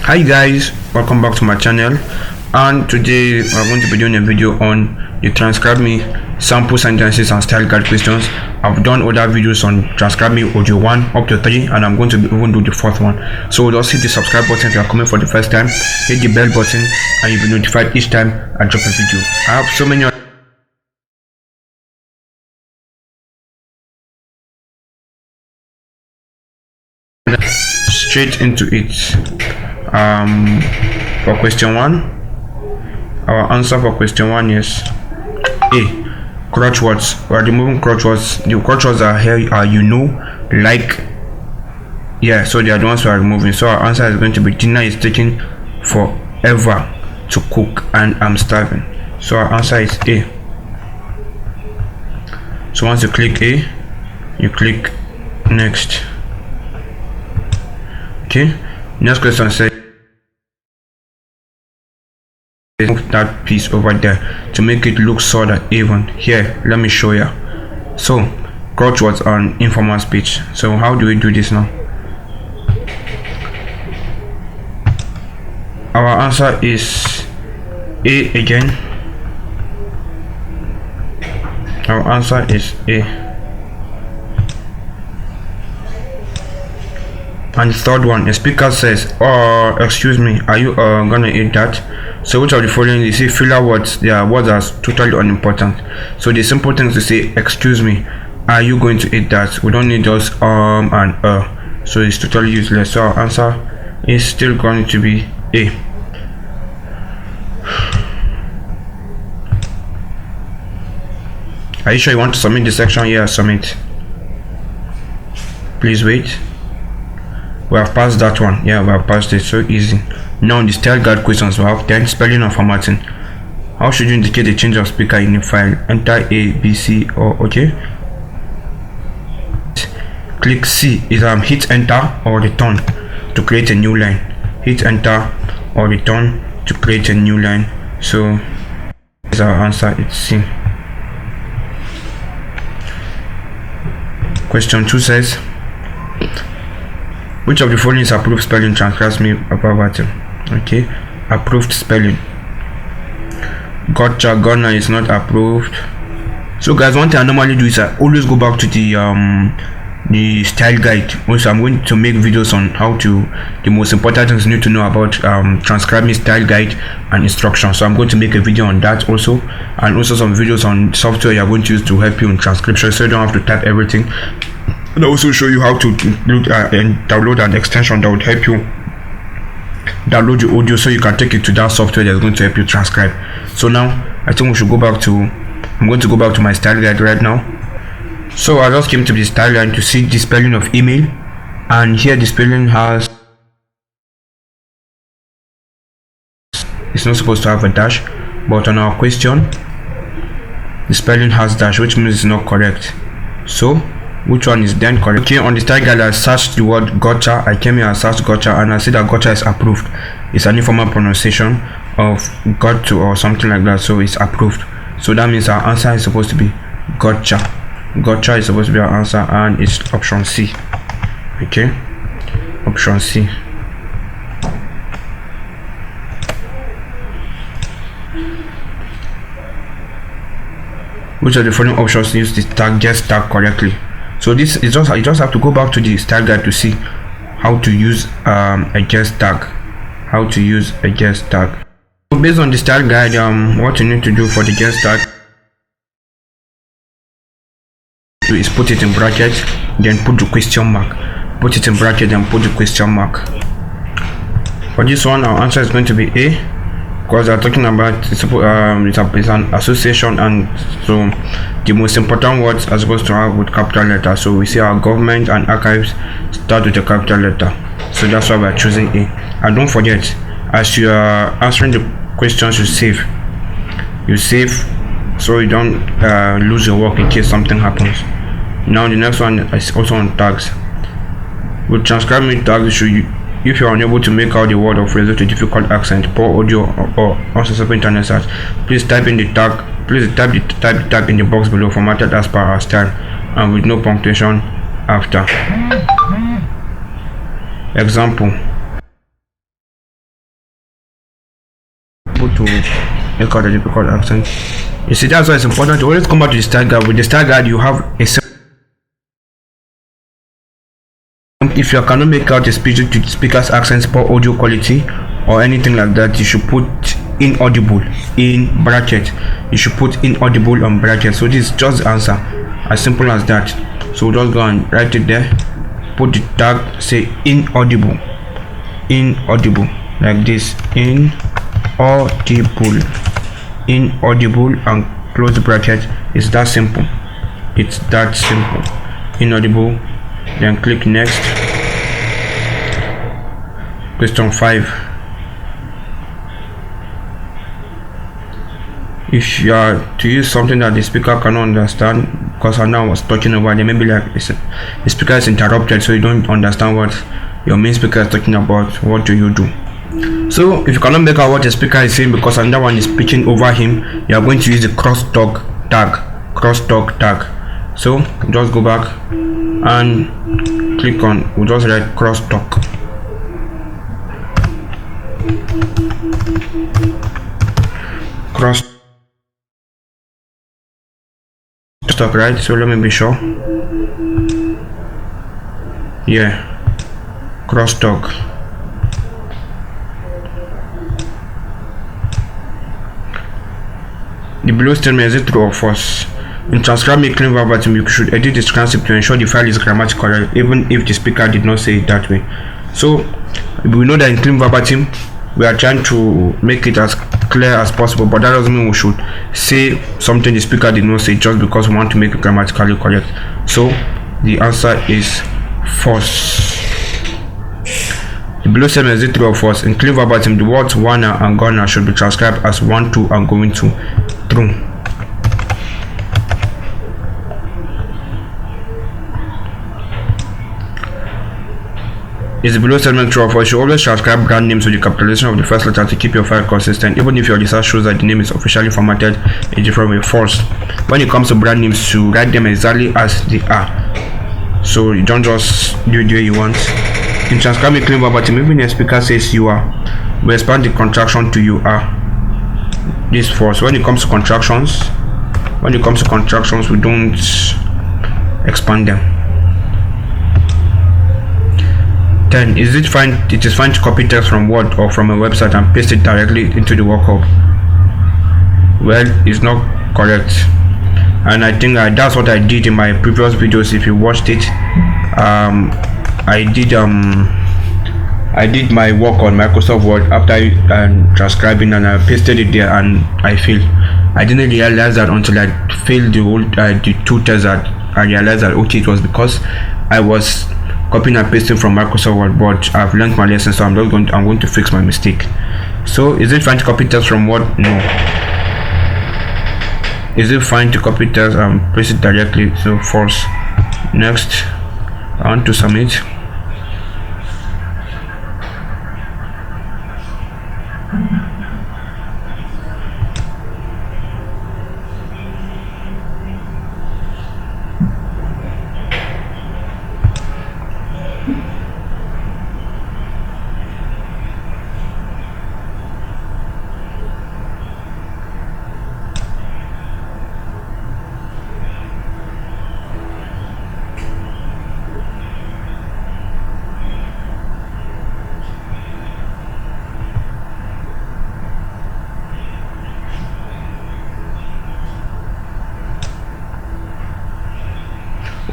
Hi guys, welcome back to my channel, and today we're going to be doing a video on the TranscribeMe sample sentences and style guide questions. I've done other videos on TranscribeMe audio 1 up to 3, and I'm going to even do the 4th one. So just hit the subscribe button if you're coming for the first time, hit the bell button and you'll be notified each time I drop a video. I have so many straight into it. For question 1, our answer for question 1 is A. Crotch words. We are removing crotch words. The crotch words are here, like, yeah, so they are the ones we are removing. So our answer is going to be dinner is taking forever to cook and I'm starving. So our answer is A. So once you click A, you click next. Okay, next question says move that piece over there to make it look sort of even. Here, let me show you. So crotch words on informal speech. So how do we do this now? Our answer is A again. Our answer is A. And the third one, a speaker says, "Oh, excuse me, are you gonna eat that?" So which of the following you see filler words? They are words that are totally unimportant. So the simple thing is to say, "Excuse me, are you going to eat that?" We don't need those and so it's totally useless. So our answer is still going to be A. Are you sure you want to submit the section? Yeah, submit. Please wait. We have passed that one. Yeah, we have passed it. So easy. Now the style guide questions. We have 10. Spelling and formatting. How should you indicate the change of speaker in a file? Enter A, B, C, or okay. Click C is hit enter or return to create a new line. Hit enter or return to create a new line. So is our answer. It's C. Question 2 says, which of the following is approved spelling? TranscribeMe verbatim. Okay, approved spelling. Gotcha, gonna is not approved. So guys, one thing I normally do is I always go back to the style guide. Also, I'm going to make videos on how to the most important things you need to know about TranscribeMe style guide and instructions. So I'm going to make a video on that also, and also some videos on software you're going to use to help you in transcription, so you don't have to type everything. And also show you how to download an extension that would help you download the audio so you can take it to that software that's going to help you transcribe. So now I think we should go back to, I'm going to go back to my style guide right now. So I just came to the style guide to see the spelling of email, and here the spelling has, it's not supposed to have a dash, but on our question the spelling has dash, which means it's not correct. So which one is then correct? Okay, on the style guide I searched the word gotcha. I came here and searched gotcha, and I see that gotcha is approved. It's an informal pronunciation of got to or something like that, so it's approved. So that means our answer is supposed to be gotcha. Gotcha is supposed to be our answer, and it's option C. Okay, option C. Which of the following options use the tag guest tag correctly? So this is just, you just have to go back to the style guide to see how to use a guest tag. How to use a guest tag. So based on the style guide, what you need to do for the guest tag is put it in brackets, then put the question mark. Put it in bracket, then put the question mark. For this one, our answer is going to be A, because we are talking about it's an association, and so the most important words are supposed to have with capital letter. So we see our government and archives start with a capital letter, so that's why we are choosing A. And don't forget, as you are answering the questions, you save so you don't lose your work in case something happens. Now the next one is also on tags. With TranscribeMe tags, if you are unable to make out the word or phrase with a difficult accent, poor audio, or unsuccessful internet search, please type in the tag. Please type the tag in the box below, formatted as per our style and with no punctuation after. Example: able to make out the difficult accent. You see, that's why it's important to always come back to the start guide. With the start guide, you have a if you cannot make out the speaker's accents per audio quality or anything like that, you should put inaudible in bracket. You should put inaudible on bracket. So this is just the answer, as simple as that. So just go and write it there, put the tag, say inaudible like this, inaudible and close the bracket. It's that simple. Inaudible, then click next. Question 5. If you are to use something that the speaker cannot understand, because I now was talking about it, maybe like the speaker is interrupted, so you don't understand what your main speaker is talking about, what do you do? So if you cannot make out what the speaker is saying because another one is speaking over him, you are going to use the crosstalk tag. So just go back and click on, we'll just write crosstalk. Right, so let me be sure. Yeah, crosstalk. The below statement, is it true or false? In TranscribeMe clean verbatim, you should edit the transcript to ensure the file is grammatically correct, even if the speaker did not say it that way. So we know that in clean verbatim we are trying to make it as clear as possible, but that doesn't mean we should say something the speaker did not say just because we want to make it grammatically correct. So the answer is false. The below statement, is it true or false? In clean verbatim, the words wanna and gonna should be transcribed as want to and going to. True. Is the below statement true or false? You should always transcribe brand names with the capitalization of the first letter to keep your file consistent, even if your research shows that the name is officially formatted in a different way. False. When it comes to brand names, you write them exactly as they are. So you don't just do it the way you want. In TranscribeMe clean verbatim, even if the speaker says you are, we expand the contraction to you are. This is false. When it comes to contractions, we don't expand them. 10. It is fine to copy text from Word or from a website and paste it directly into the workup? Well, it's not correct, and I think that's what I did in my previous videos. If you watched it, I did my work on Microsoft Word after transcribing, and I pasted it there, and I failed. I didn't realize that until I failed the two tests that I realized that okay, it was because I was copying and pasting from Microsoft Word, but I've learned my lesson, so I'm going to fix my mistake. So is it fine to copy text from Word? No. Is it fine to copy text and paste it directly? So false. Next, I want to submit.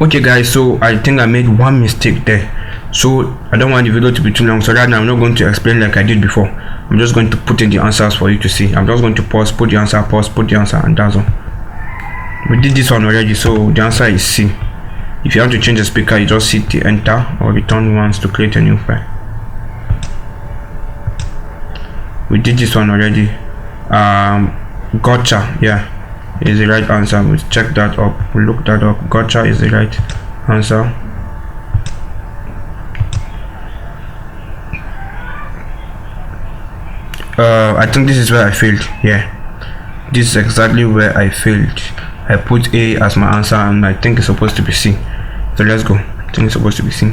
Okay guys, so I think I made one mistake there, so I don't want the video to be too long, so right now I'm not going to explain like I did before. I'm just going to put in the answers for you to see. I'm just going to pause, put the answer, and that's all. We did this one already, so the answer is C. If you have to change the speaker, you just hit the enter or return once to create a new file. We did this one already. Gotcha, yeah, is the right answer. We'll check that up, we'll look that up. Gotcha is the right answer. I think this is where I failed. Yeah, this is exactly where I failed. I put A as my answer and I think it's supposed to be C. So let's go. I think it's supposed to be C.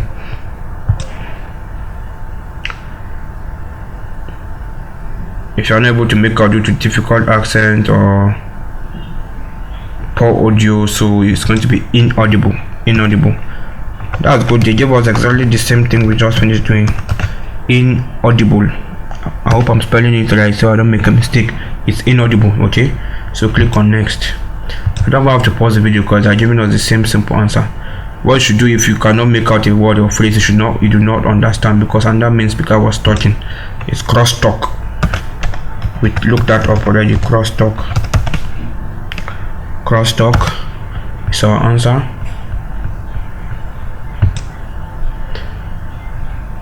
if you're unable to make out due to difficult accent or poor audio, so it's going to be inaudible. That's good. They gave us exactly the same thing we just finished doing. Inaudible. I hope I'm spelling it right so I don't make a mistake. It's inaudible. Okay, so click on next. I don't have to pause the video because they're giving us the same simple answer. What you should do if you cannot make out a word or phrase you do not understand, because under main speaker was talking, it's crosstalk. We looked that up already. Crosstalk is our answer.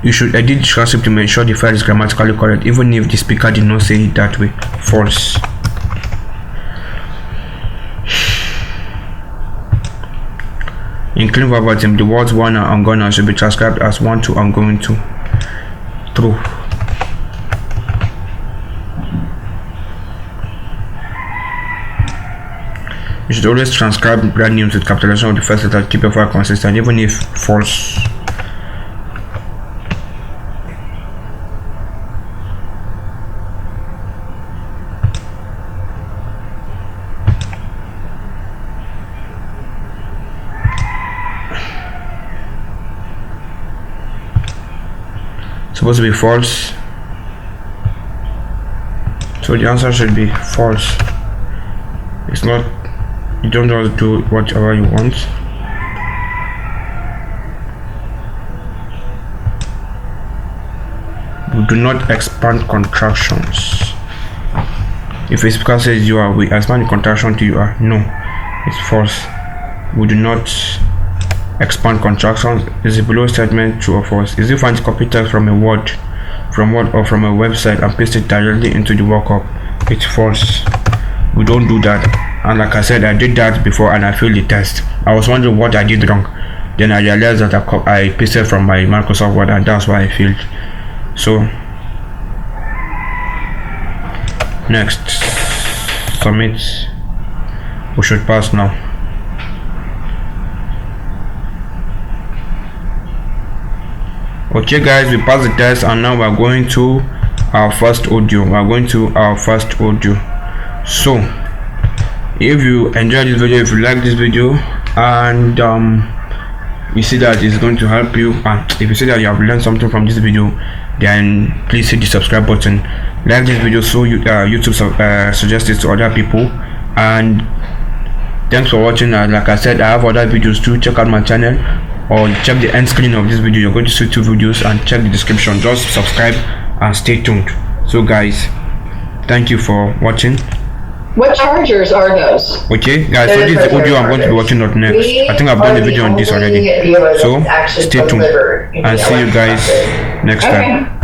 You should edit the transcript to ensure the file is grammatically correct, even if the speaker did not say it that way. False. In clean verbatim, the words "wanna" and "gonna" should be transcribed as "want to" and "going to." True. You should always transcribe brand names with capitalization of the first letter. Keep your file consistent, even if false. Supposed to be false, so the answer should be false. It's not, you don't have to do whatever you want. We do not expand contractions. If a speaker says "you are," we expand the contraction to "you are." No, it's false. We do not expand contractions. Is the below statement true or false? Is it fine to copy text from a word or from a website and paste it directly into the workup? It's false. We don't do that. And like I said, I did that before and I failed the test. I was wondering what I did wrong. Then I realized that I pasted from my Microsoft Word and that's why I failed. So next, submit. We should pass now. Okay guys, we passed the test and now we're going to our first audio. So if you enjoyed this video, if you like this video and you see that it's going to help you, and if you see that you have learned something from this video, then please hit the subscribe button, like this video so YouTube suggests it to other people. And thanks for watching. Like I said, I have other videos too. Check out my channel or check the end screen of this video. You're going to see 2 videos, and check the description. Just subscribe and stay tuned. So guys, thank you for watching. What chargers are those? Okay guys, so this is the audio I'm going to be watching up next. I think I've done a video on this already. So stay tuned and see you guys next time.